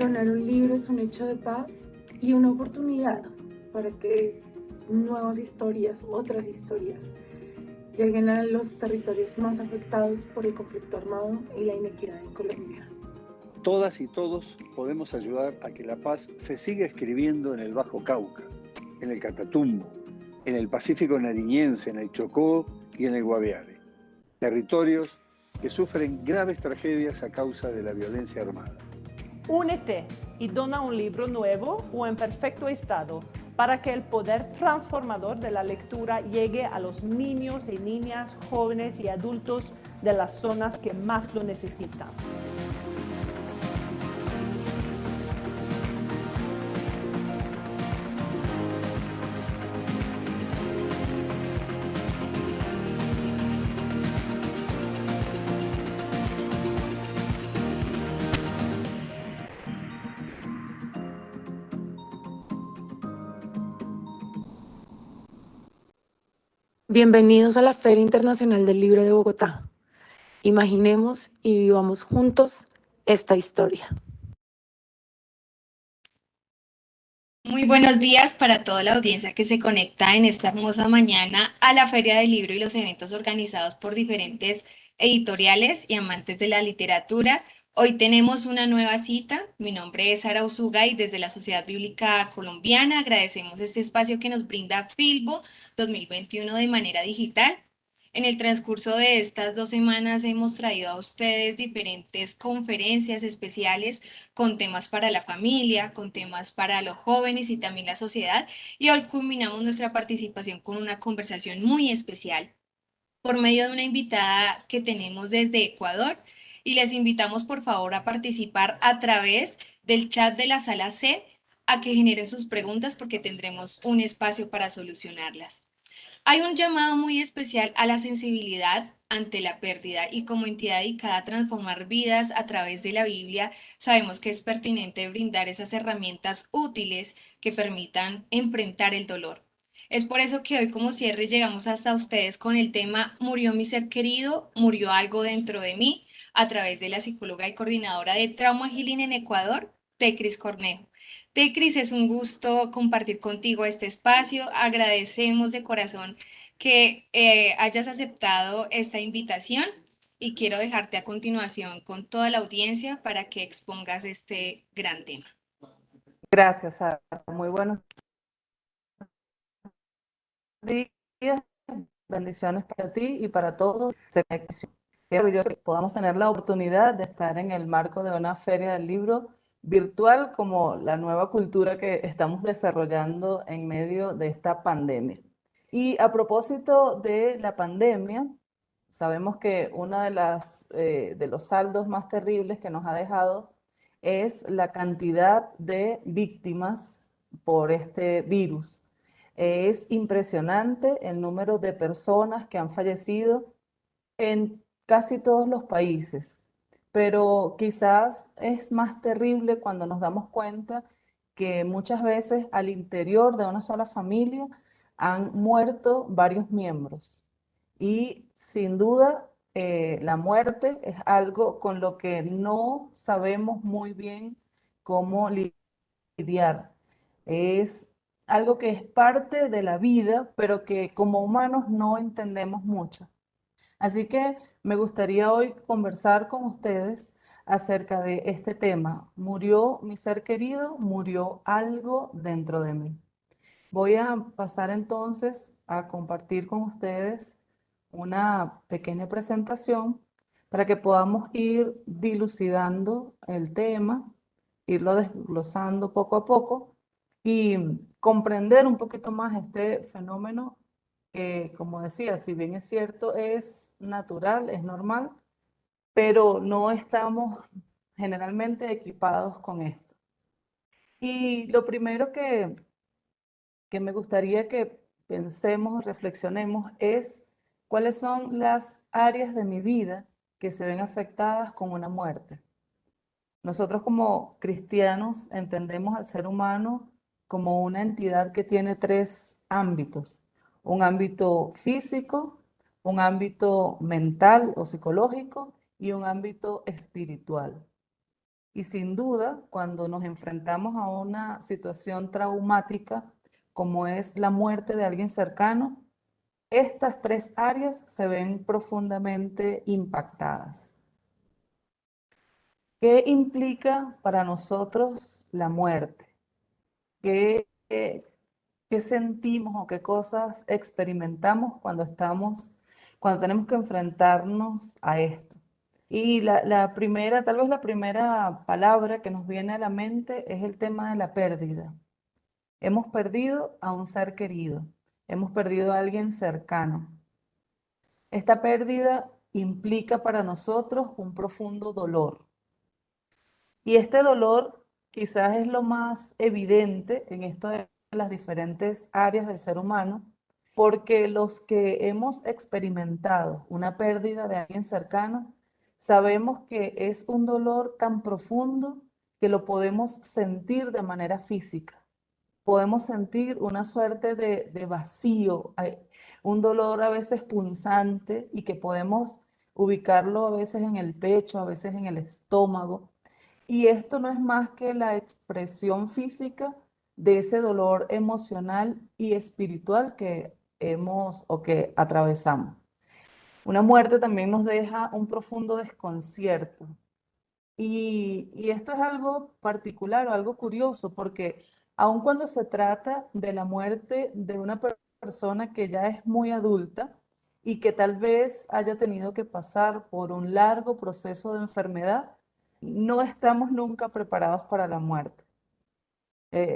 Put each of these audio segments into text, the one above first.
donar un libro es un hecho de paz y una oportunidad para que nuevas historias, otras historias, lleguen a los territorios más afectados por el conflicto armado y la inequidad en Colombia. Todas y todos podemos ayudar a que la paz se siga escribiendo en el Bajo Cauca, en el Catatumbo, en el Pacífico nariñense, en el Chocó y en el Guaviare. Territorios que sufren graves tragedias a causa de la violencia armada. Únete y dona un libro nuevo o en perfecto estado para que el poder transformador de la lectura llegue a los niños y niñas, jóvenes y adultos de las zonas que más lo necesitan. Bienvenidos a la Feria Internacional del Libro de Bogotá. Imaginemos y vivamos juntos esta historia. Muy buenos días para toda la audiencia que se conecta en esta hermosa mañana a la Feria del Libro y los eventos organizados por diferentes editoriales y amantes de la literatura. Hoy tenemos una nueva cita. Mi nombre es Sara Usuga y desde la Sociedad Bíblica Colombiana agradecemos este espacio que nos brinda Filbo 2021 de manera digital. En el transcurso de estas 2 semanas hemos traído a ustedes diferentes conferencias especiales con temas para la familia, con temas para los jóvenes y también la sociedad. Y hoy culminamos nuestra participación con una conversación muy especial por medio de una invitada que tenemos desde Ecuador. Y les invitamos por favor a participar a través del chat de la sala C, a que generen sus preguntas porque tendremos un espacio para solucionarlas. Hay un llamado muy especial a la sensibilidad ante la pérdida y como entidad dedicada a transformar vidas a través de la Biblia, sabemos que es pertinente brindar esas herramientas útiles que permitan enfrentar el dolor. Es por eso que hoy como cierre llegamos hasta ustedes con el tema Murió mi ser querido, murió algo dentro de mí, a través de la psicóloga y coordinadora de Trauma Healing en Ecuador, Tecris Cornejo. Tecris, es un gusto compartir contigo este espacio. Agradecemos de corazón que hayas aceptado esta invitación y quiero dejarte a continuación con toda la audiencia para que expongas este gran tema. Gracias, Sara. Muy buenos días. Bendiciones para ti y para todos. Qué maravilloso que podamos tener la oportunidad de estar en el marco de una feria del libro virtual como la nueva cultura que estamos desarrollando en medio de esta pandemia. Y a propósito de la pandemia, sabemos que uno de los saldos más terribles que nos ha dejado es la cantidad de víctimas por este virus. Es impresionante el número de personas que han fallecido en casi todos los países, pero quizás es más terrible cuando nos damos cuenta que muchas veces al interior de una sola familia han muerto varios miembros. Y sin duda, la muerte es algo con lo que no sabemos muy bien cómo lidiar. Es algo que es parte de la vida, pero que como humanos no entendemos mucho. Así que me gustaría hoy conversar con ustedes acerca de este tema. ¿Murió mi ser querido? ¿Murió algo dentro de mí? Voy a pasar entonces a compartir con ustedes una pequeña presentación para que podamos ir dilucidando el tema, irlo desglosando poco a poco y comprender un poquito más este fenómeno que, como decía, si bien es cierto, es natural, es normal, pero no estamos generalmente equipados con esto. Y lo primero que me gustaría que pensemos, reflexionemos, es cuáles son las áreas de mi vida que se ven afectadas con una muerte. Nosotros como cristianos entendemos al ser humano como una entidad que tiene tres ámbitos: un ámbito físico, un ámbito mental o psicológico y un ámbito espiritual. Y sin duda, cuando nos enfrentamos a una situación traumática, como es la muerte de alguien cercano, estas tres áreas se ven profundamente impactadas. ¿Qué implica para nosotros la muerte? ¿Qué sentimos o qué cosas experimentamos cuando tenemos que enfrentarnos a esto? Y la primera, tal vez la primera palabra que nos viene a la mente es el tema de la pérdida. Hemos perdido a un ser querido, hemos perdido a alguien cercano. Esta pérdida implica para nosotros un profundo dolor. Y este dolor quizás es lo más evidente en esto de las diferentes áreas del ser humano, porque los que hemos experimentado una pérdida de alguien cercano, sabemos que es un dolor tan profundo que lo podemos sentir de manera física. Podemos sentir una suerte de vacío, un dolor a veces punzante y que podemos ubicarlo a veces en el pecho, a veces en el estómago. Y esto no es más que la expresión física de ese dolor emocional y espiritual que hemos o que atravesamos. Una muerte también nos deja un profundo desconcierto. Y esto es algo particular o algo curioso, porque aun cuando se trata de la muerte de una persona que ya es muy adulta y que tal vez haya tenido que pasar por un largo proceso de enfermedad, no estamos nunca preparados para la muerte.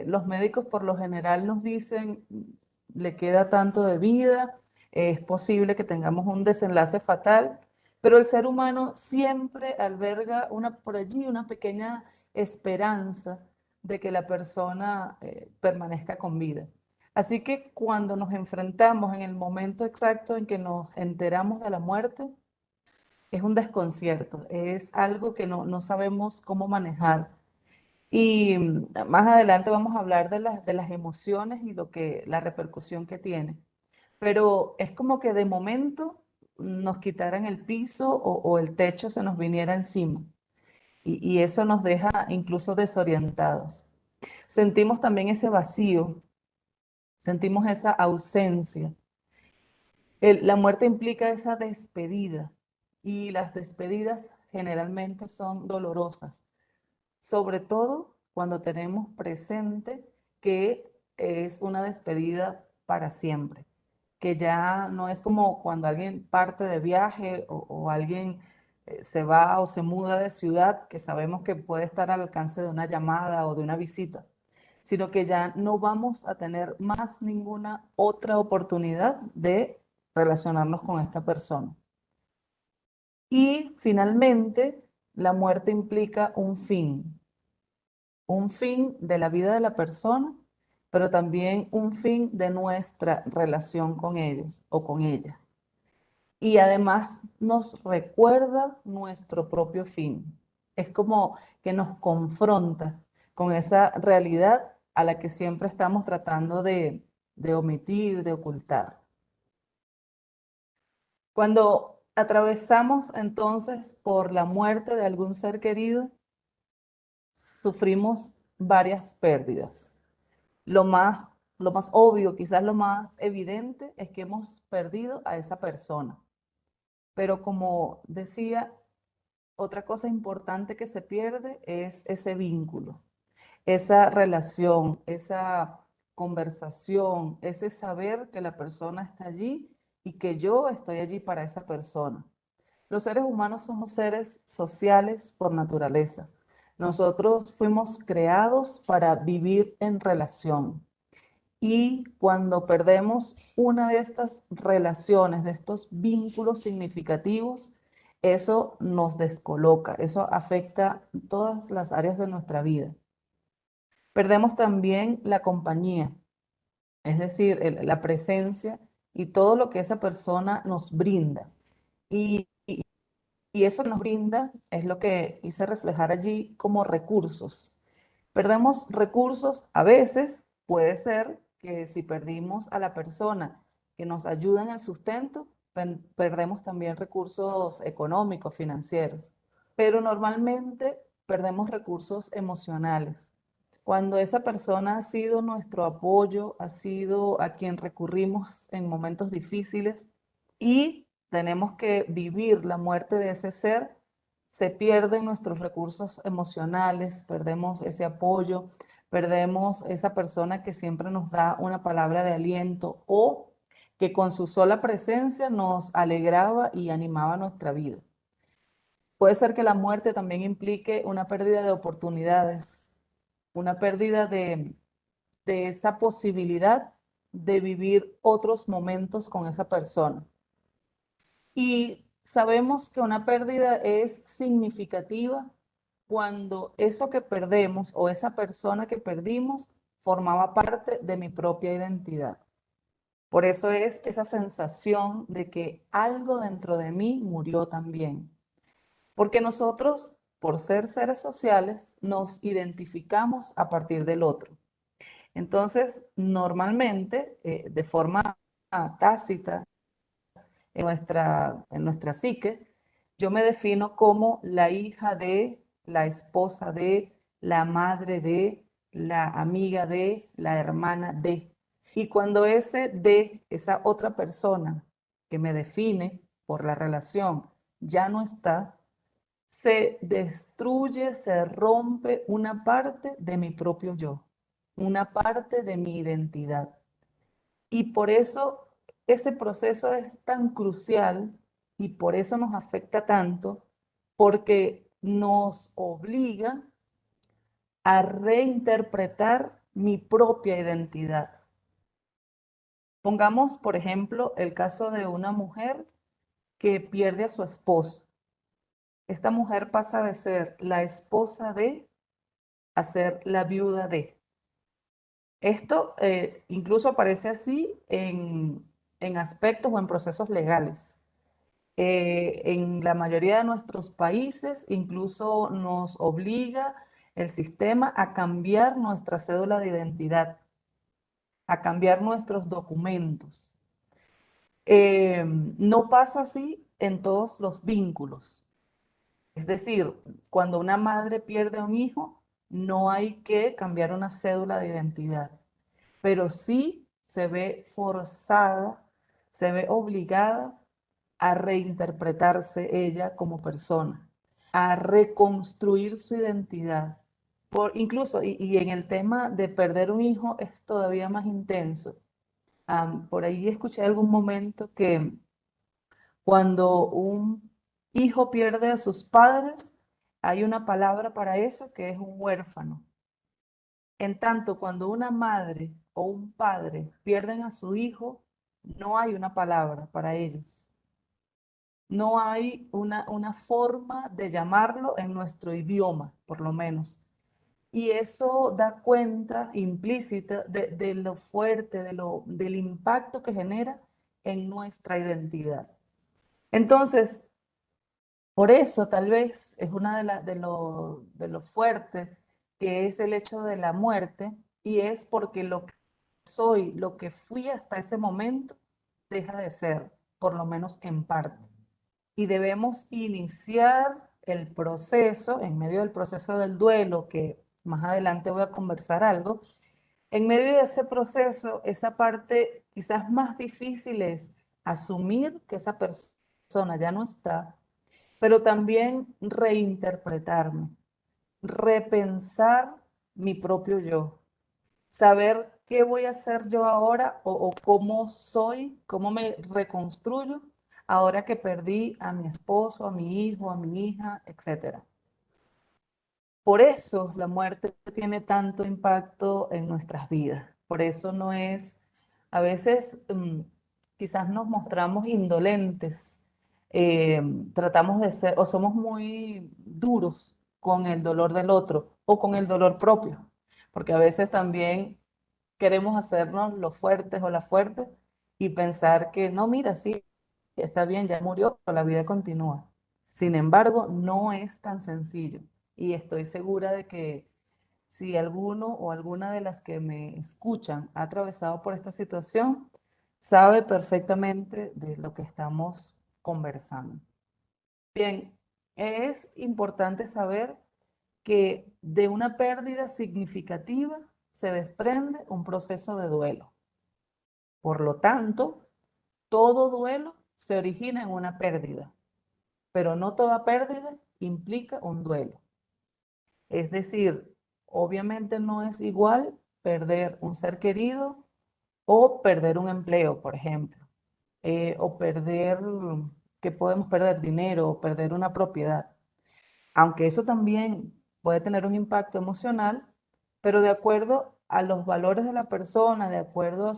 Los médicos por lo general nos dicen, le queda tanto de vida, es posible que tengamos un desenlace fatal, pero el ser humano siempre alberga por allí una pequeña esperanza de que la persona permanezca con vida. Así que cuando nos enfrentamos en el momento exacto en que nos enteramos de la muerte, es un desconcierto, es algo que no sabemos cómo manejar. Y más adelante vamos a hablar de las emociones y la repercusión que tiene. Pero es como que de momento nos quitaran el piso o el techo se nos viniera encima. Y eso nos deja incluso desorientados. Sentimos también ese vacío, sentimos esa ausencia. La muerte implica esa despedida y las despedidas generalmente son dolorosas, sobre todo cuando tenemos presente que es una despedida para siempre, que ya no es como cuando alguien parte de viaje o alguien se va o se muda de ciudad, que sabemos que puede estar al alcance de una llamada o de una visita, sino que ya no vamos a tener más ninguna otra oportunidad de relacionarnos con esta persona. Y finalmente, la muerte implica un fin de la vida de la persona, pero también un fin de nuestra relación con ellos o con ella. Y además nos recuerda nuestro propio fin. Es como que nos confronta con esa realidad a la que siempre estamos tratando de omitir, de ocultar. Cuando atravesamos entonces por la muerte de algún ser querido, sufrimos varias pérdidas. Lo más, lo más obvio, quizás lo más evidente, es que hemos perdido a esa persona. Pero como decía, otra cosa importante que se pierde es ese vínculo, esa relación, esa conversación, ese saber que la persona está allí y que yo estoy allí para esa persona. Los seres humanos somos seres sociales por naturaleza. Nosotros fuimos creados para vivir en relación. Y cuando perdemos una de estas relaciones, de estos vínculos significativos, eso nos descoloca, eso afecta todas las áreas de nuestra vida. Perdemos también la compañía, es decir, la presencia y todo lo que esa persona nos brinda. Y, y eso que nos brinda es lo que hice reflejar allí como recursos. Perdemos recursos, a veces puede ser que si perdimos a la persona que nos ayuda en el sustento, perdemos también recursos económicos, financieros. Pero normalmente perdemos recursos emocionales. Cuando esa persona ha sido nuestro apoyo, ha sido a quien recurrimos en momentos difíciles y tenemos que vivir la muerte de ese ser, se pierden nuestros recursos emocionales, perdemos ese apoyo, perdemos esa persona que siempre nos da una palabra de aliento o que con su sola presencia nos alegraba y animaba nuestra vida. Puede ser que la muerte también implique una pérdida de oportunidades, una pérdida de esa posibilidad de vivir otros momentos con esa persona. Y sabemos que una pérdida es significativa cuando eso que perdemos o esa persona que perdimos formaba parte de mi propia identidad. Por eso es esa sensación de que algo dentro de mí murió también. Porque nosotros, por ser seres sociales, nos identificamos a partir del otro. Entonces, normalmente, de forma tácita, en nuestra psique, yo me defino como la hija de, la esposa de, la madre de, la amiga de, la hermana de. Y cuando ese de, esa otra persona que me define por la relación, ya no está, se destruye, se rompe una parte de mi propio yo, una parte de mi identidad. Y por eso ese proceso es tan crucial y por eso nos afecta tanto, porque nos obliga a reinterpretar mi propia identidad. Pongamos, por ejemplo, el caso de una mujer que pierde a su esposo. Esta mujer pasa de ser la esposa de a ser la viuda de. Esto incluso aparece así en aspectos o en procesos legales. En la mayoría de nuestros países incluso nos obliga el sistema a cambiar nuestra cédula de identidad, a cambiar nuestros documentos. No pasa así en todos los vínculos. Es decir, cuando una madre pierde a un hijo, no hay que cambiar una cédula de identidad, pero sí se ve forzada, se ve obligada a reinterpretarse ella como persona, a reconstruir su identidad. Incluso, y en el tema de perder un hijo es todavía más intenso. Por ahí escuché algún momento que cuando un hijo pierde a sus padres, hay una palabra para eso que es un huérfano. En tanto, cuando una madre o un padre pierden a su hijo, no hay una palabra para ellos. No hay una forma de llamarlo en nuestro idioma, por lo menos. Y eso da cuenta implícita de lo fuerte, del impacto que genera en nuestra identidad. Entonces, por eso tal vez es una de lo fuerte que es el hecho de la muerte y es porque lo que soy, lo que fui hasta ese momento, deja de ser, por lo menos en parte. Y debemos iniciar el proceso, en medio del proceso del duelo, que más adelante voy a conversar algo, en medio de ese proceso, esa parte quizás más difícil es asumir que esa persona ya no está, pero también reinterpretarme, repensar mi propio yo, saber qué voy a hacer yo ahora o cómo soy, cómo me reconstruyo ahora que perdí a mi esposo, a mi hijo, a mi hija, etc. Por eso la muerte tiene tanto impacto en nuestras vidas. Por eso no es, a veces quizás nos mostramos indolentes, tratamos de ser o somos muy duros con el dolor del otro o con el dolor propio, porque a veces también queremos hacernos los fuertes o las fuertes y pensar que no, mira, sí, está bien, ya murió, pero la vida continúa. Sin embargo, no es tan sencillo y estoy segura de que si alguno o alguna de las que me escuchan ha atravesado por esta situación, sabe perfectamente de lo que estamos conversando. Bien, es importante saber que de una pérdida significativa se desprende un proceso de duelo. Por lo tanto, todo duelo se origina en una pérdida, pero no toda pérdida implica un duelo. Es decir, obviamente no es igual perder un ser querido o perder un empleo, por ejemplo, o perder, que podemos perder dinero o perder una propiedad. Aunque eso también puede tener un impacto emocional, pero de acuerdo a los valores de la persona, de acuerdo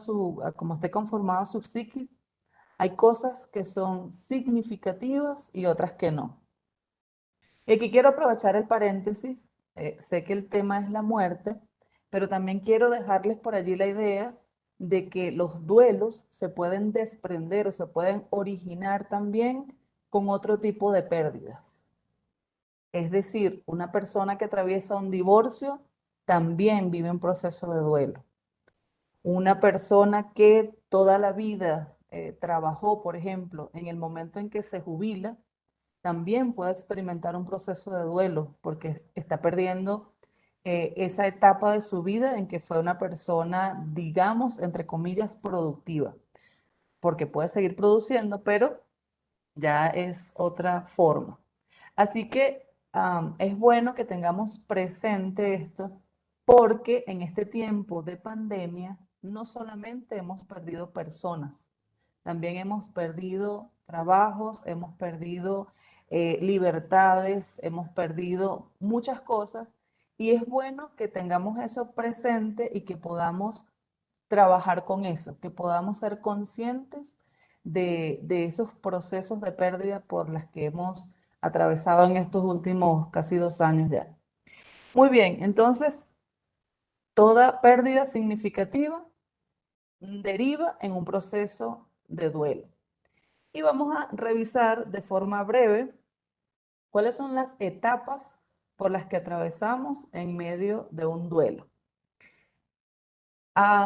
a cómo esté conformado su psiquis, hay cosas que son significativas y otras que no. Y aquí quiero aprovechar el paréntesis. Sé que el tema es la muerte, pero también quiero dejarles por allí la idea de que los duelos se pueden desprender o se pueden originar también con otro tipo de pérdidas. Es decir, una persona que atraviesa un divorcio también vive un proceso de duelo. Una persona que toda la vida trabajó, por ejemplo, en el momento en que se jubila, también puede experimentar un proceso de duelo porque está perdiendo esa etapa de su vida en que fue una persona, digamos, entre comillas, productiva, porque puede seguir produciendo, pero ya es otra forma. Así que es bueno que tengamos presente esto porque en este tiempo de pandemia no solamente hemos perdido personas, también hemos perdido trabajos, hemos perdido libertades, hemos perdido muchas cosas y es bueno que tengamos eso presente y que podamos trabajar con eso, que podamos ser conscientes de esos procesos de pérdida por las que hemos atravesado en estos últimos casi 2 años ya. Muy bien, entonces, toda pérdida significativa deriva en un proceso de duelo. Y vamos a revisar de forma breve cuáles son las etapas por las que atravesamos en medio de un duelo.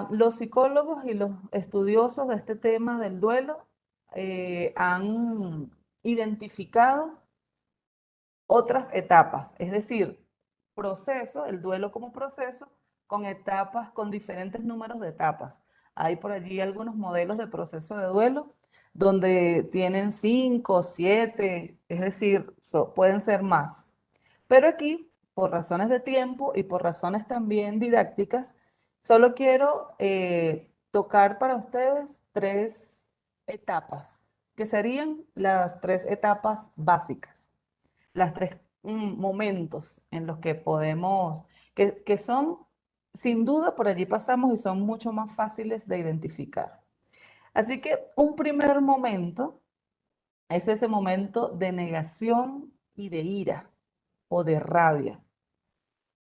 Los psicólogos y los estudiosos de este tema del duelo han identificado otras etapas, es decir, proceso, el duelo como proceso, con etapas, con diferentes números de etapas. Hay por allí algunos modelos de proceso de duelo donde tienen 5, 7, es decir, pueden ser más. Pero aquí, por razones de tiempo y por razones también didácticas, solo quiero tocar para ustedes 3 etapas, que serían las 3 etapas básicas, las 3 momentos en los que podemos, que son, sin duda, por allí pasamos y son mucho más fáciles de identificar. Así que un primer momento es ese momento de negación y de ira o de rabia.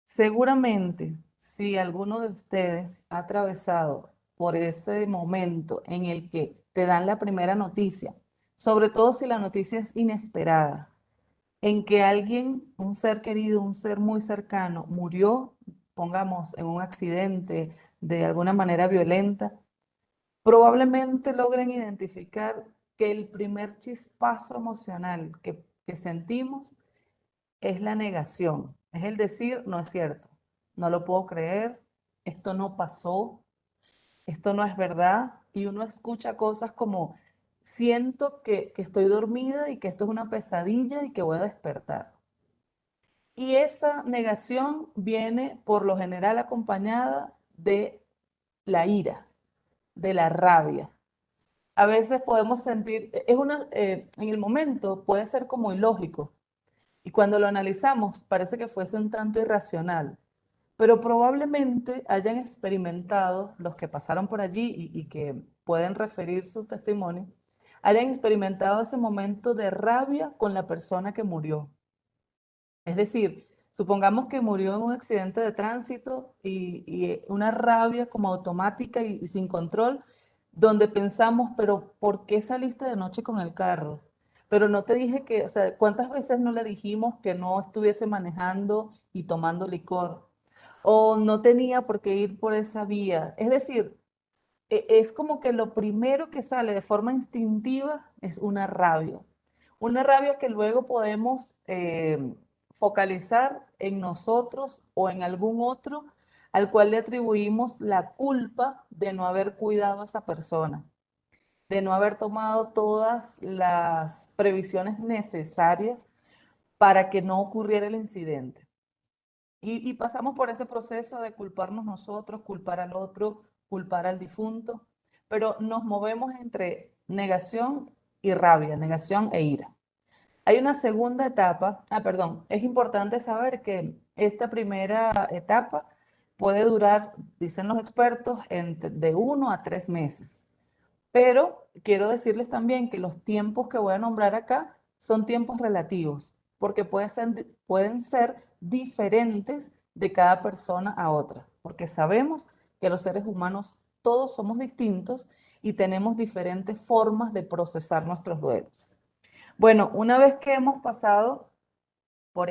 Seguramente, si alguno de ustedes ha atravesado por ese momento en el que te dan la primera noticia, sobre todo si la noticia es inesperada, en que alguien, un ser querido, un ser muy cercano, murió, pongamos, en un accidente de alguna manera violenta, probablemente logren identificar que el primer chispazo emocional que sentimos es la negación, es el decir, no es cierto, no lo puedo creer, esto no pasó, esto no es verdad, y uno escucha cosas como, siento que estoy dormida y que esto es una pesadilla y que voy a despertar. Y esa negación viene por lo general acompañada de la ira, de la rabia. A veces podemos sentir, en el momento puede ser como ilógico, y cuando lo analizamos parece que fuese un tanto irracional, pero probablemente hayan experimentado, los que pasaron por allí y que pueden referir su testimonio, hayan experimentado ese momento de rabia con la persona que murió. Es decir, supongamos que murió en un accidente de tránsito y una rabia como automática y sin control, donde pensamos, pero ¿por qué saliste de noche con el carro? Pero no te dije que, o sea, ¿cuántas veces no le dijimos que no estuviese manejando y tomando licor? O no tenía por qué ir por esa vía. Es decir, es como que lo primero que sale de forma instintiva es una rabia. Una rabia que luego podemos focalizar en nosotros o en algún otro al cual le atribuimos la culpa de no haber cuidado a esa persona, de no haber tomado todas las previsiones necesarias para que no ocurriera el incidente. Y pasamos por ese proceso de culparnos nosotros, culpar al otro, culpar al difunto, pero nos movemos entre negación y rabia, negación e ira. Hay una segunda etapa, perdón, es importante saber que esta primera etapa puede durar, dicen los expertos, de 1 a 3 meses. Pero quiero decirles también que los tiempos que voy a nombrar acá son tiempos relativos, porque pueden ser diferentes de cada persona a otra, porque sabemos que los seres humanos todos somos distintos y tenemos diferentes formas de procesar nuestros duelos. Bueno, una vez que hemos pasado por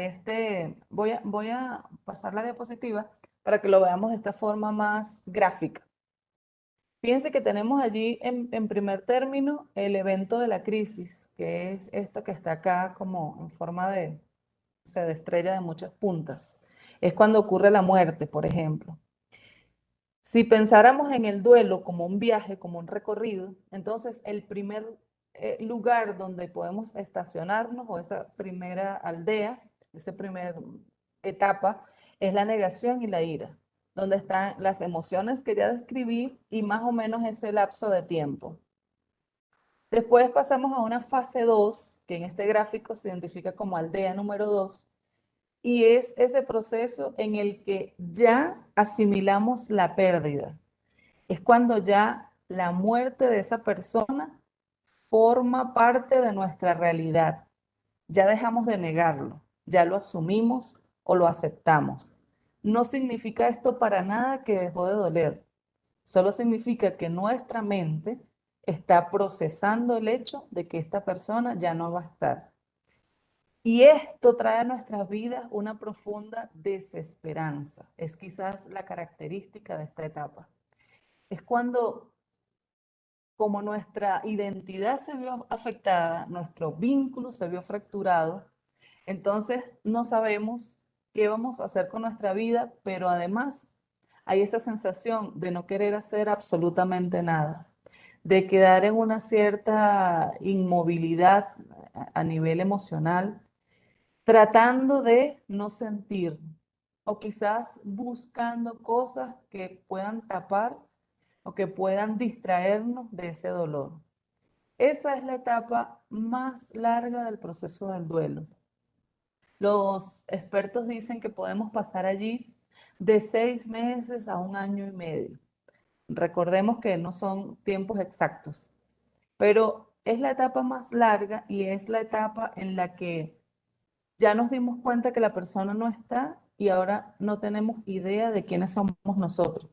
voy a pasar la diapositiva para que lo veamos de esta forma más gráfica. Fíjense que tenemos allí en primer término el evento de la crisis, que es esto que está acá como en forma de estrella de muchas puntas. Es cuando ocurre la muerte, por ejemplo. Si pensáramos en el duelo como un viaje, como un recorrido, entonces el primer lugar donde podemos estacionarnos o esa primera aldea, esa primera etapa, es la negación y la ira, donde están las emociones que ya describí y más o menos ese lapso de tiempo. Después pasamos a una fase 2, que en este gráfico se identifica como aldea número 2, y es ese proceso en el que ya asimilamos la pérdida. Es cuando ya la muerte de esa persona forma parte de nuestra realidad. Ya dejamos de negarlo, ya lo asumimos o lo aceptamos. No significa esto para nada que dejó de doler. Solo significa que nuestra mente está procesando el hecho de que esta persona ya no va a estar. Y esto trae a nuestras vidas una profunda desesperanza. Es quizás la característica de esta etapa. Es cuando, como nuestra identidad se vio afectada, nuestro vínculo se vio fracturado, entonces no sabemos qué vamos a hacer con nuestra vida, pero además hay esa sensación de no querer hacer absolutamente nada, de quedar en una cierta inmovilidad a nivel emocional, tratando de no sentir o quizás buscando cosas que puedan tapar o que puedan distraernos de ese dolor. Esa es la etapa más larga del proceso del duelo. Los expertos dicen que podemos pasar allí de 6 meses a 1 año y medio. Recordemos que no son tiempos exactos, pero es la etapa más larga y es la etapa en la que ya nos dimos cuenta que la persona no está y ahora no tenemos idea de quiénes somos nosotros,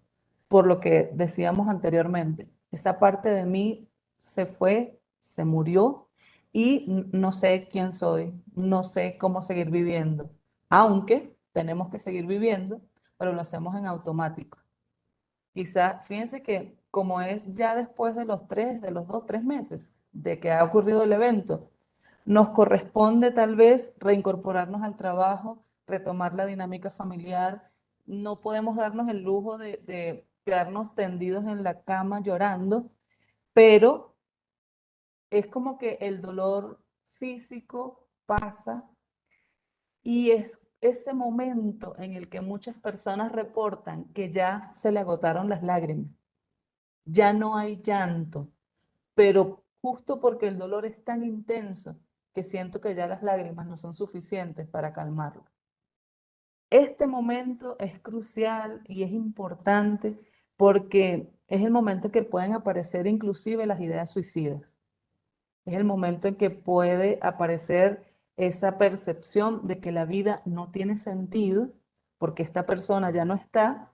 por lo que decíamos anteriormente. Esa parte de mí se fue, se murió y no sé quién soy, no sé cómo seguir viviendo, aunque tenemos que seguir viviendo, pero lo hacemos en automático. Quizás, fíjense que como es ya después de los 2, 3 meses de que ha ocurrido el evento, nos corresponde tal vez reincorporarnos al trabajo, retomar la dinámica familiar. No podemos darnos el lujo de quedarnos tendidos en la cama llorando, pero es como que el dolor físico pasa y es ese momento en el que muchas personas reportan que ya se le agotaron las lágrimas, ya no hay llanto, pero justo porque el dolor es tan intenso que siento que ya las lágrimas no son suficientes para calmarlo. Este momento es crucial y es importante porque es el momento en que pueden aparecer inclusive las ideas suicidas. Es el momento en que puede aparecer esa percepción de que la vida no tiene sentido porque esta persona ya no está,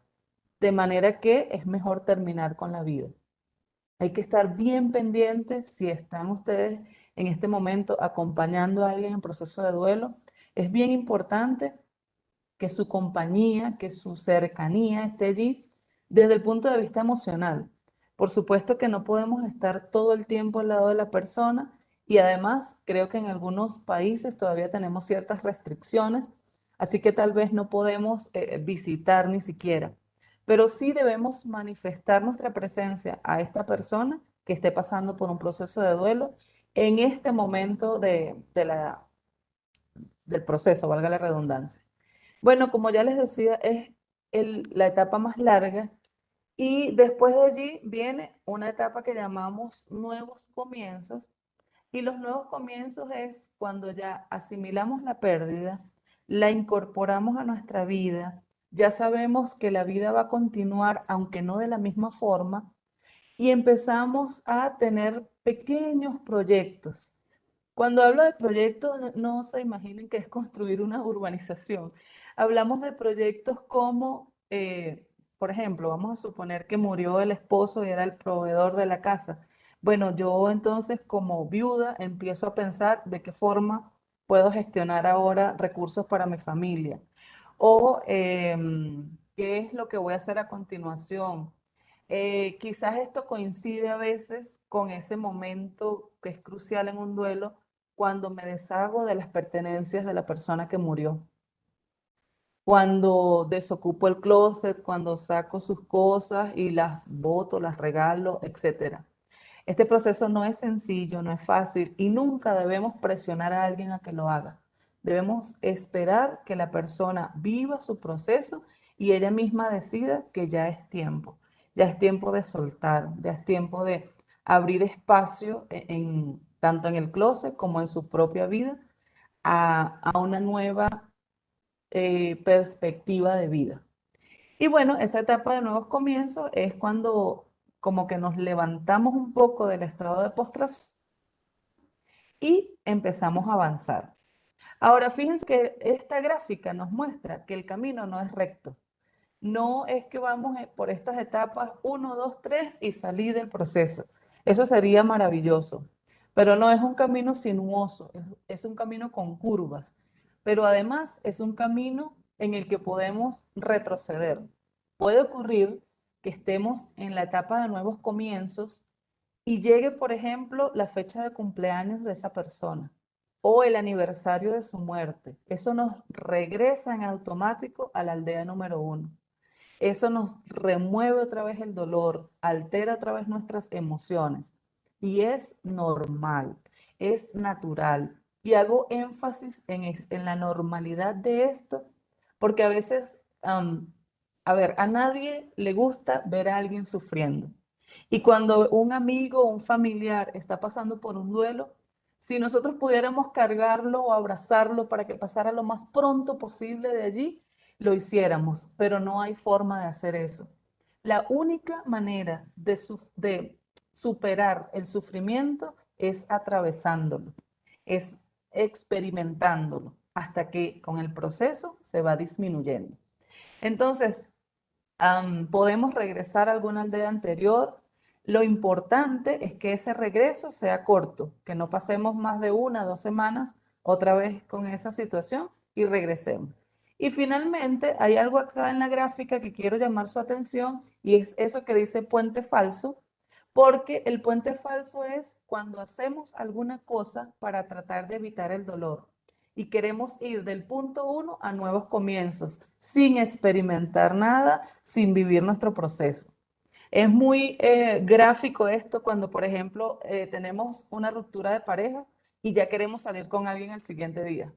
de manera que es mejor terminar con la vida. Hay que estar bien pendientes si están ustedes en este momento acompañando a alguien en proceso de duelo. Es bien importante que su compañía, que su cercanía esté allí desde el punto de vista emocional. Por supuesto que no podemos estar todo el tiempo al lado de la persona y además creo que en algunos países todavía tenemos ciertas restricciones así que tal vez no podemos visitar ni siquiera, pero sí debemos manifestar nuestra presencia a esta persona que esté pasando por un proceso de duelo en este momento del proceso, valga la redundancia. Bueno, como ya les decía, es la etapa más larga y después de allí viene una etapa que llamamos nuevos comienzos. Y los nuevos comienzos es cuando ya asimilamos la pérdida, la incorporamos a nuestra vida, ya sabemos que la vida va a continuar, aunque no de la misma forma, y empezamos a tener pequeños proyectos. Cuando hablo de proyectos, no se imaginen que es construir una urbanización. Hablamos de proyectos como, por ejemplo, vamos a suponer que murió el esposo y era el proveedor de la casa. Bueno, yo entonces como viuda empiezo a pensar de qué forma puedo gestionar ahora recursos para mi familia. O qué es lo que voy a hacer a continuación. Quizás esto coincide a veces con ese momento que es crucial en un duelo, cuando me deshago de las pertenencias de la persona que murió, cuando desocupo el closet, cuando saco sus cosas y las boto, las regalo, etcétera. Este proceso no es sencillo, no es fácil y nunca debemos presionar a alguien a que lo haga. Debemos esperar que la persona viva su proceso y ella misma decida que ya es tiempo. Ya es tiempo de soltar, ya es tiempo de abrir espacio tanto en el closet como en su propia vida a una nueva perspectiva de vida. Y bueno, esa etapa de nuevos comienzos es cuando como que nos levantamos un poco del estado de postración y empezamos a avanzar. Ahora, fíjense que esta gráfica nos muestra que el camino no es recto. No es que vamos por estas etapas 1, 2, 3 y salir del proceso. Eso sería maravilloso. Pero no es un camino sinuoso, es un camino con curvas. Pero además es un camino en el que podemos retroceder. Puede ocurrir que estemos en la etapa de nuevos comienzos y llegue, por ejemplo, la fecha de cumpleaños de esa persona o el aniversario de su muerte. Eso nos regresa en automático a la aldea número 1. Eso nos remueve otra vez el dolor, altera otra vez nuestras emociones. Y es normal, es natural. Y hago énfasis en la normalidad de esto, porque a veces, a ver, a nadie le gusta ver a alguien sufriendo. Y cuando un amigo o un familiar está pasando por un duelo, si nosotros pudiéramos cargarlo o abrazarlo para que pasara lo más pronto posible de allí, lo hiciéramos, pero no hay forma de hacer eso. La única manera de superar el sufrimiento es atravesándolo, es experimentándolo, hasta que con el proceso se va disminuyendo. Entonces, podemos regresar a alguna aldea anterior. Lo importante es que ese regreso sea corto, que no pasemos más de 1 o 2 semanas otra vez con esa situación y regresemos. Y finalmente, hay algo acá en la gráfica que quiero llamar su atención y es eso que dice puente falso, porque el puente falso es cuando hacemos alguna cosa para tratar de evitar el dolor y queremos ir del punto 1 a nuevos comienzos, sin experimentar nada, sin vivir nuestro proceso. Es muy gráfico esto cuando, por ejemplo, tenemos una ruptura de pareja y ya queremos salir con alguien el siguiente día.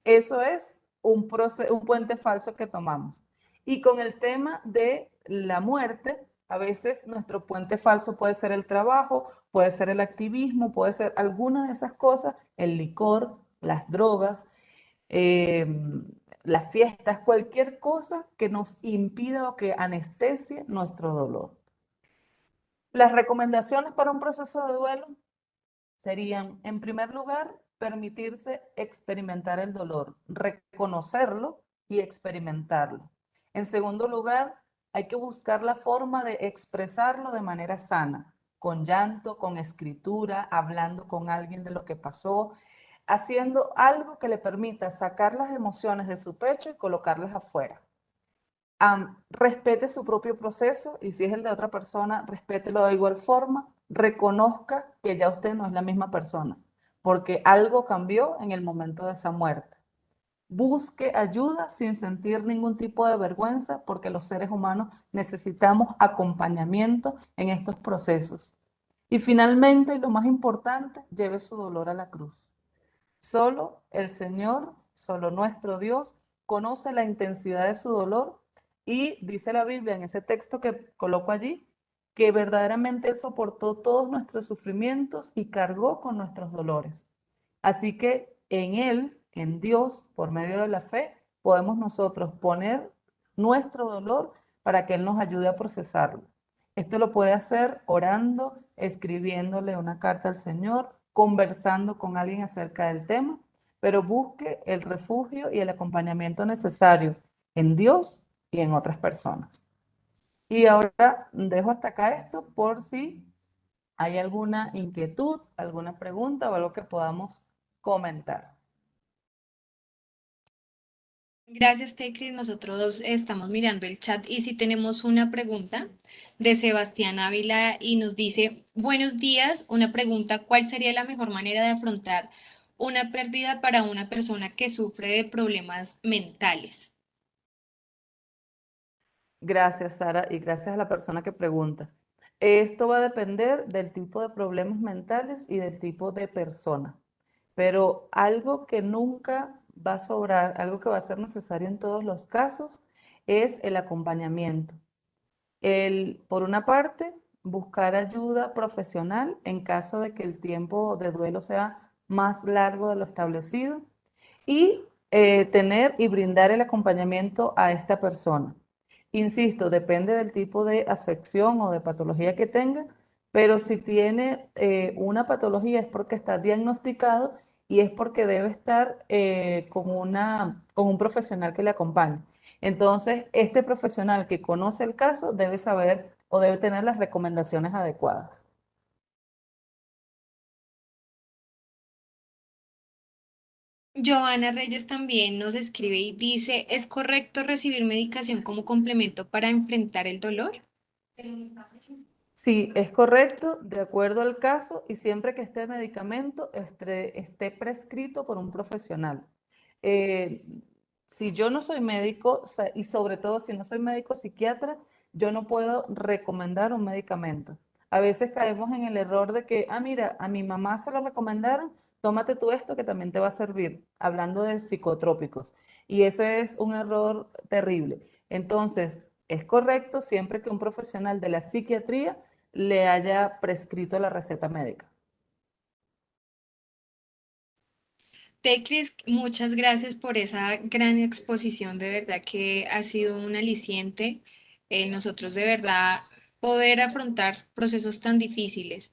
Eso es un puente falso que tomamos. Y con el tema de la muerte, a veces nuestro puente falso puede ser el trabajo, puede ser el activismo, puede ser alguna de esas cosas, el licor, las drogas, eh, las fiestas, cualquier cosa que nos impida o que anestesie nuestro dolor. Las recomendaciones para un proceso de duelo serían, en primer lugar, permitirse experimentar el dolor, reconocerlo y experimentarlo. En segundo lugar, hay que buscar la forma de expresarlo de manera sana, con llanto, con escritura, hablando con alguien de lo que pasó, haciendo algo que le permita sacar las emociones de su pecho y colocarlas afuera. Respete su propio proceso y si es el de otra persona, respételo de igual forma, reconozca que ya usted no es la misma persona, porque algo cambió en el momento de esa muerte. busque ayuda sin sentir ningún tipo de vergüenza, porque los seres humanos necesitamos acompañamiento en estos procesos. Y finalmente, y lo más importante, lleve su dolor a la cruz. Solo el Señor, solo nuestro Dios, conoce la intensidad de su dolor y dice la Biblia en ese texto que coloco allí, que verdaderamente Él soportó todos nuestros sufrimientos y cargó con nuestros dolores. Así que en Él, en Dios, por medio de la fe, podemos nosotros poner nuestro dolor para que Él nos ayude a procesarlo. Esto lo puede hacer orando, escribiéndole una carta al Señor, conversando con alguien acerca del tema, pero busque el refugio y el acompañamiento necesario en Dios y en otras personas. Y ahora dejo hasta acá esto por si hay alguna inquietud, alguna pregunta o algo que podamos comentar. Gracias, Tecris. Nosotros estamos mirando el chat y si tenemos una pregunta de Sebastián Ávila y nos dice, buenos días, una pregunta, ¿cuál sería la mejor manera de afrontar una pérdida para una persona que sufre de problemas mentales? Gracias, Sara, y gracias a la persona que pregunta. Esto va a depender del tipo de problemas mentales y del tipo de persona, pero algo que nunca va a sobrar, algo que va a ser necesario en todos los casos, es el acompañamiento. Por una parte, buscar ayuda profesional en caso de que el tiempo de duelo sea más largo de lo establecido y tener y brindar el acompañamiento a esta persona. Insisto, depende del tipo de afección o de patología que tenga, pero si tiene una patología es porque está diagnosticado y es porque debe estar con un profesional que le acompañe. Entonces, este profesional que conoce el caso debe saber o debe tener las recomendaciones adecuadas. Joana Reyes también nos escribe y dice, ¿es correcto recibir medicación como complemento para enfrentar el dolor? Sí, es correcto, de acuerdo al caso y siempre que este medicamento esté prescrito por un profesional. Eh, si yo no soy médico, o sea, y sobre todo si no soy médico psiquiatra, yo no puedo recomendar un medicamento. A veces caemos en el error de que, ah, mira, a mi mamá se lo recomendaron, tómate tú esto que también te va a servir, hablando de psicotrópicos. Y ese es un error terrible. Entonces, es correcto siempre que un profesional de la psiquiatría le haya prescrito la receta médica. Tecris, muchas gracias por esa gran exposición, de verdad que ha sido un aliciente nosotros de verdad poder afrontar procesos tan difíciles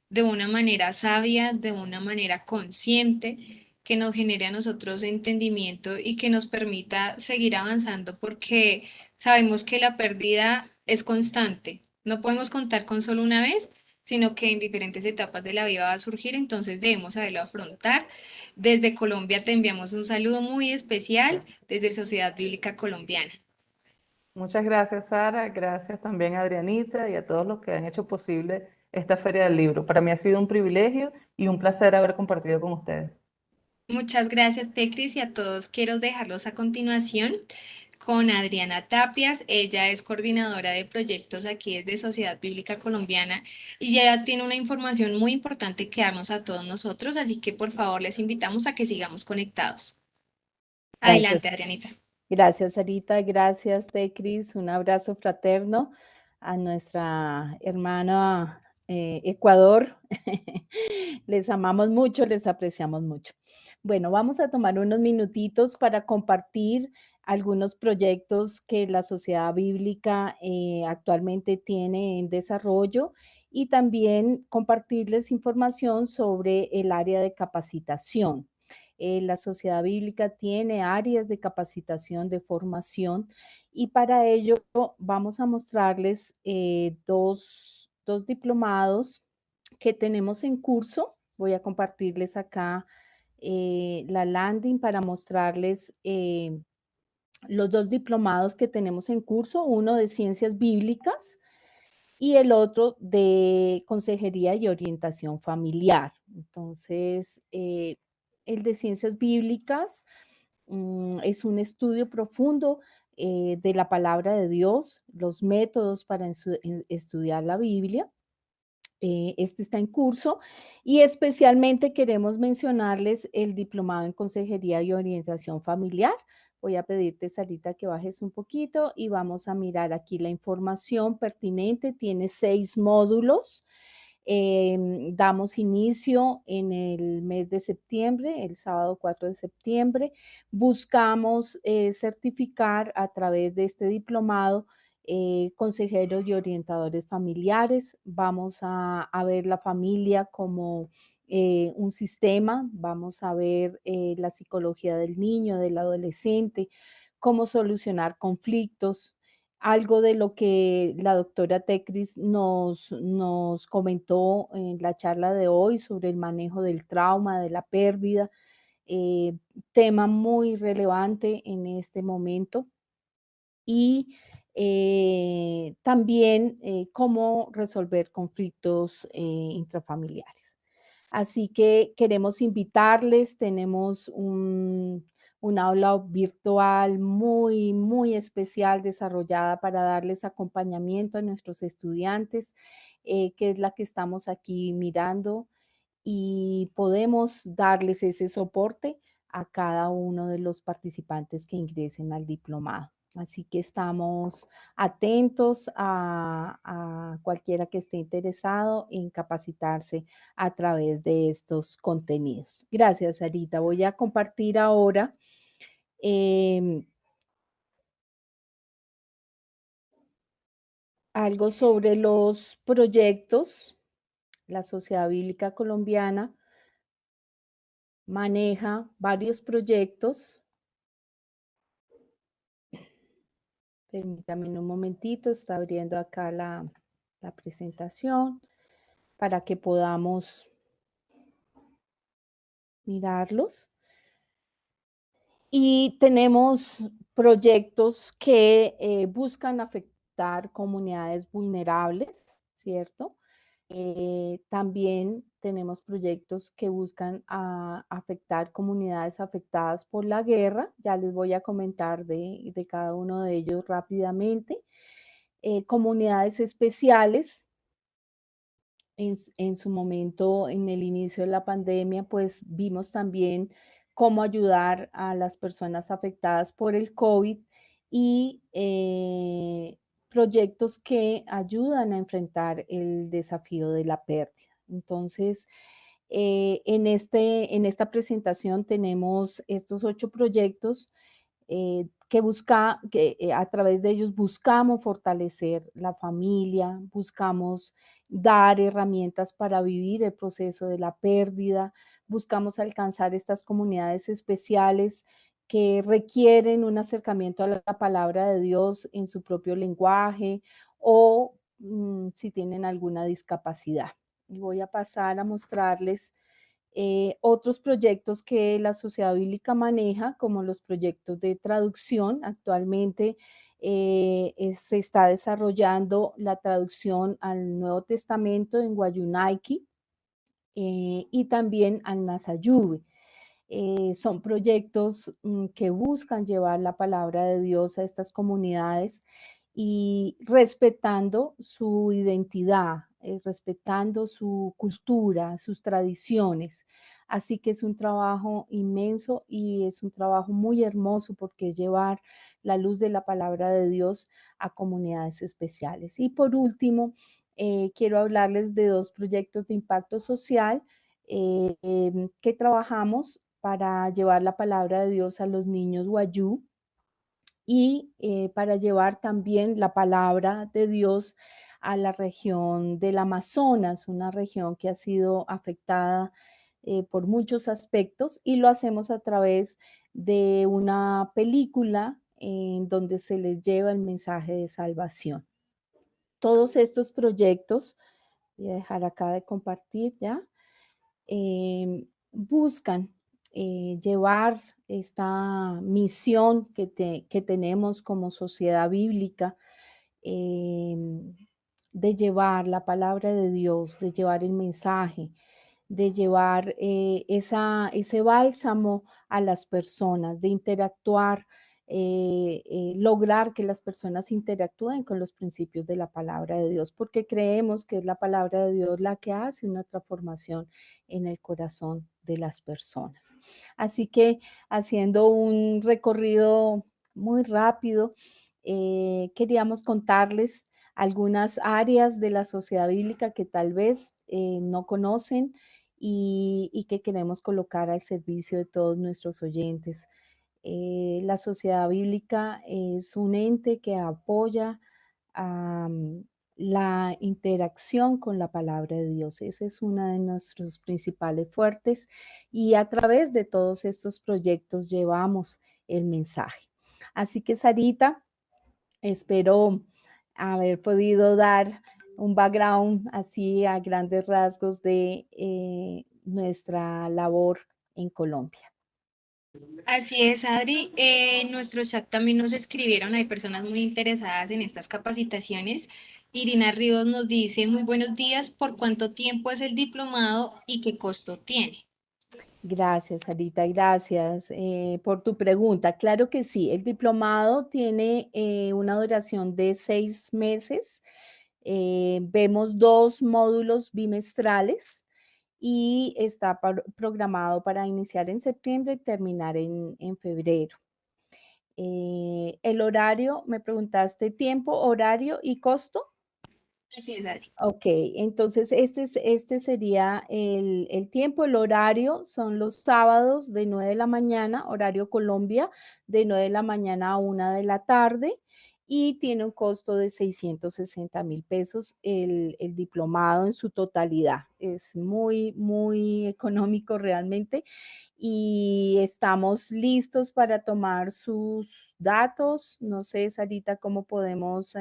de una manera sabia, de una manera consciente, que nos genere a nosotros entendimiento y que nos permita seguir avanzando porque sabemos que la pérdida es constante. No podemos contar con solo una vez, sino que en diferentes etapas de la vida va a surgir, entonces debemos saberlo afrontar. Desde Colombia te enviamos un saludo muy especial desde Sociedad Bíblica Colombiana. Muchas gracias, Sara. Gracias también a Adrianita y a todos los que han hecho posible esta Feria del Libro. Para mí ha sido un privilegio y un placer haber compartido con ustedes. Muchas gracias, Tecris, y a todos quiero dejarlos a continuación con Adriana Tapias. Ella es coordinadora de proyectos aquí desde Sociedad Bíblica Colombiana y ella tiene una información muy importante que darnos a todos nosotros, así que por favor les invitamos a que sigamos conectados. Adelante, Gracias, Adrianita. gracias Sarita, gracias Tecris, un abrazo fraterno a nuestra hermana Ecuador. Les amamos mucho, les apreciamos mucho. Bueno, vamos a tomar unos minutitos para compartir algunos proyectos que la Sociedad Bíblica actualmente tiene en desarrollo y también compartirles información sobre el área de capacitación. La Sociedad Bíblica tiene áreas de capacitación, de formación, y para ello vamos a mostrarles dos diplomados que tenemos en curso. Voy a compartirles acá la landing para mostrarles los dos diplomados que tenemos en curso, uno de ciencias bíblicas y el otro de consejería y orientación familiar. Entonces, el de ciencias bíblicas es un estudio profundo de la palabra de Dios, los métodos para estudiar la Biblia. Este está en curso y especialmente queremos mencionarles el diplomado en consejería y orientación familiar. Voy a pedirte, Sarita, que bajes un poquito y vamos a mirar aquí la información pertinente. Tiene 6 módulos. Damos inicio en el mes de septiembre, el sábado 4 de septiembre. Buscamos certificar a través de este diplomado consejeros y orientadores familiares. Vamos a ver la familia como un sistema, vamos a ver la psicología del niño, del adolescente, cómo solucionar conflictos. Algo de lo que la doctora Tecris nos comentó en la charla de hoy sobre el manejo del trauma, de la pérdida, eh, tema muy relevante en este momento y también cómo resolver conflictos intrafamiliares. Así que queremos invitarles, tenemos un aula virtual muy, muy especial desarrollada para darles acompañamiento a nuestros estudiantes, que es la que estamos aquí mirando y podemos darles ese soporte a cada uno de los participantes que ingresen al diplomado. Así que estamos atentos a cualquiera que esté interesado en capacitarse a través de estos contenidos. Gracias, Sarita. Voy a compartir ahora em, algo sobre los proyectos. La Sociedad Bíblica Colombiana maneja varios proyectos. Permítame un momentito, está abriendo acá la presentación para que podamos mirarlos. Y tenemos proyectos que buscan afectar comunidades vulnerables, ¿cierto? También tenemos proyectos que buscan afectar comunidades afectadas por la guerra. Ya les voy a comentar de cada uno de ellos rápidamente. Comunidades especiales. En su momento, en el inicio de la pandemia, pues vimos también cómo ayudar a las personas afectadas por el COVID y proyectos que ayudan a enfrentar el desafío de la pérdida. Entonces, en esta presentación tenemos estos 8 proyectos que a través de ellos buscamos fortalecer la familia, buscamos dar herramientas para vivir el proceso de la pérdida, buscamos alcanzar estas comunidades especiales que requieren un acercamiento a la palabra de Dios en su propio lenguaje o si tienen alguna discapacidad. Y voy a pasar a mostrarles otros proyectos que la Sociedad Bíblica maneja, como los proyectos de traducción. Actualmente se está desarrollando la traducción al Nuevo Testamento en Wayunaiki y también al Nasayube. Son proyectos que buscan llevar la palabra de Dios a estas comunidades y respetando su identidad, respetando su cultura, sus tradiciones. Así que es un trabajo inmenso y es un trabajo muy hermoso porque es llevar la luz de la palabra de Dios a comunidades especiales. Y por último, quiero hablarles de 2 proyectos de impacto social que trabajamos para llevar la palabra de Dios a los niños wayú y para llevar también la palabra de Dios a la región del Amazonas, una región que ha sido afectada por muchos aspectos y lo hacemos a través de una película en donde se les lleva el mensaje de salvación. Todos estos proyectos, voy a dejar acá de compartir ya, buscan llevar esta misión que tenemos como sociedad bíblica de llevar la palabra de Dios, de llevar el mensaje, de llevar ese bálsamo a las personas, de interactuar, lograr que las personas interactúen con los principios de la palabra de Dios, porque creemos que es la palabra de Dios la que hace una transformación en el corazón de las personas. Así que haciendo un recorrido muy rápido, queríamos contarles algunas áreas de la sociedad bíblica que tal vez no conocen y que queremos colocar al servicio de todos nuestros oyentes. La sociedad bíblica es un ente que apoya la interacción con la palabra de Dios. Ese es uno de nuestros principales fuertes y a través de todos estos proyectos llevamos el mensaje. Así que Sarita, espero haber podido dar un background así a grandes rasgos de nuestra labor en Colombia. Así es, Adri. En nuestro chat también nos escribieron, hay personas muy interesadas en estas capacitaciones. Irina Ríos nos dice, muy buenos días, ¿por cuánto tiempo es el diplomado y qué costo tiene? Gracias, Sarita, gracias por tu pregunta. Claro que sí, el diplomado tiene una duración de 6 meses. Vemos 2 módulos bimestrales y está programado para iniciar en septiembre y terminar en febrero. El horario, me preguntaste tiempo, horario y costo. Así es, Adri. Ok, entonces este sería el tiempo, el horario, son los sábados de 9 de la mañana, horario Colombia, de 9 de la mañana a 1 de la tarde y tiene un costo de 660.000 pesos el diplomado en su totalidad. Es muy, muy económico realmente y estamos listos para tomar sus datos. No sé, Sarita, cómo podemos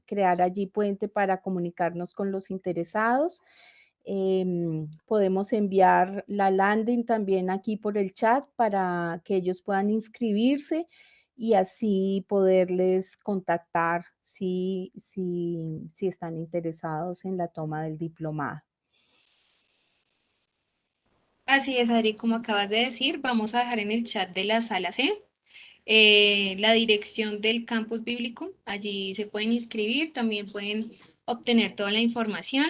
crear allí puente para comunicarnos con los interesados. Podemos enviar la landing también aquí por el chat para que ellos puedan inscribirse y así poderles contactar si están interesados en la toma del diplomado. Así es, Adri, como acabas de decir, vamos a dejar en el chat de la sala C la dirección del campus bíblico. Allí se pueden inscribir, también pueden obtener toda la información.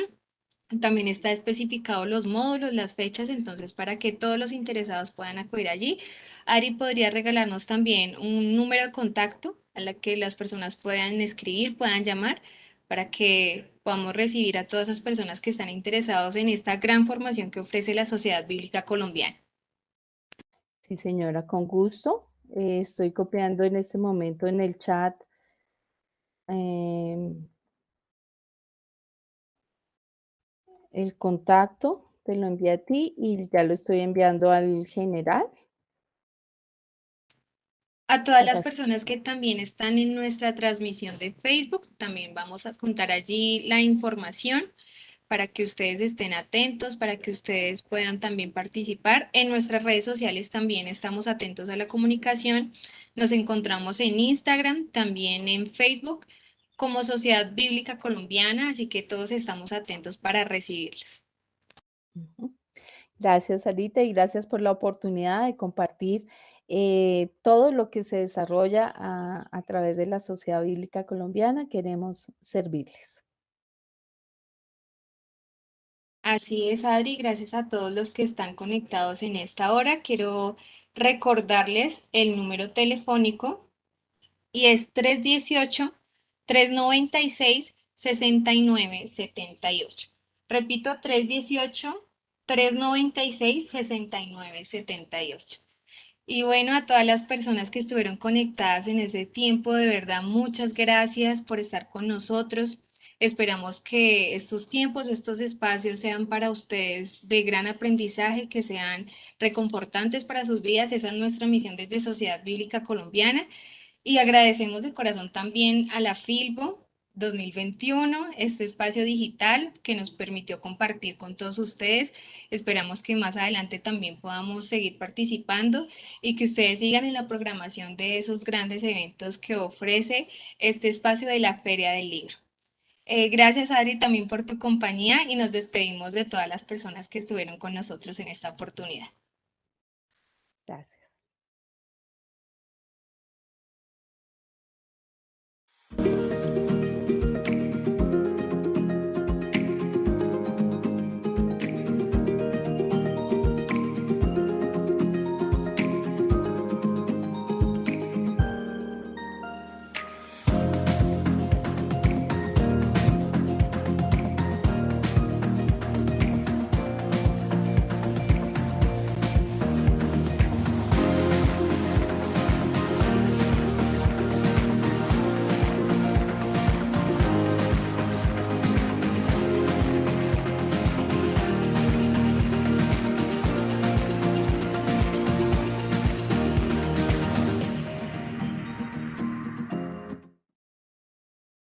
También está especificado los módulos, las fechas, entonces para que todos los interesados puedan acudir allí. Ari podría regalarnos también un número de contacto a la que las personas puedan escribir, puedan llamar, para que podamos recibir a todas esas personas que están interesados en esta gran formación que ofrece la Sociedad Bíblica Colombiana. Sí, señora, con gusto. Estoy copiando en este momento en el chat el contacto, te lo envié a ti y ya lo estoy enviando al general. A todas las para- personas que también están en nuestra transmisión de Facebook, también vamos a contar allí la información para que ustedes estén atentos, para que ustedes puedan también participar. En nuestras redes sociales también estamos atentos a la comunicación. Nos encontramos en Instagram, también en Facebook como Sociedad Bíblica Colombiana, así que todos estamos atentos para recibirlos. Ujú. Gracias, Sarita, y gracias por la oportunidad de compartir todo lo que se desarrolla a través de la Sociedad Bíblica Colombiana. Queremos servirles. Así es, Adri, gracias a todos los que están conectados en esta hora. Quiero recordarles el número telefónico y es 318-396-6978. Repito, 318-396-6978. Y bueno, a todas las personas que estuvieron conectadas en ese tiempo, de verdad, muchas gracias por estar con nosotros. Esperamos que estos tiempos, estos espacios sean para ustedes de gran aprendizaje, que sean reconfortantes para sus vidas. Esa es nuestra misión desde Sociedad Bíblica Colombiana. Y agradecemos de corazón también a la Filbo 2021, este espacio digital que nos permitió compartir con todos ustedes. Esperamos que más adelante también podamos seguir participando y que ustedes sigan en la programación de esos grandes eventos que ofrece este espacio de la Feria del Libro. Gracias, Adri, también por tu compañía y nos despedimos de todas las personas que estuvieron con nosotros en esta oportunidad. Gracias.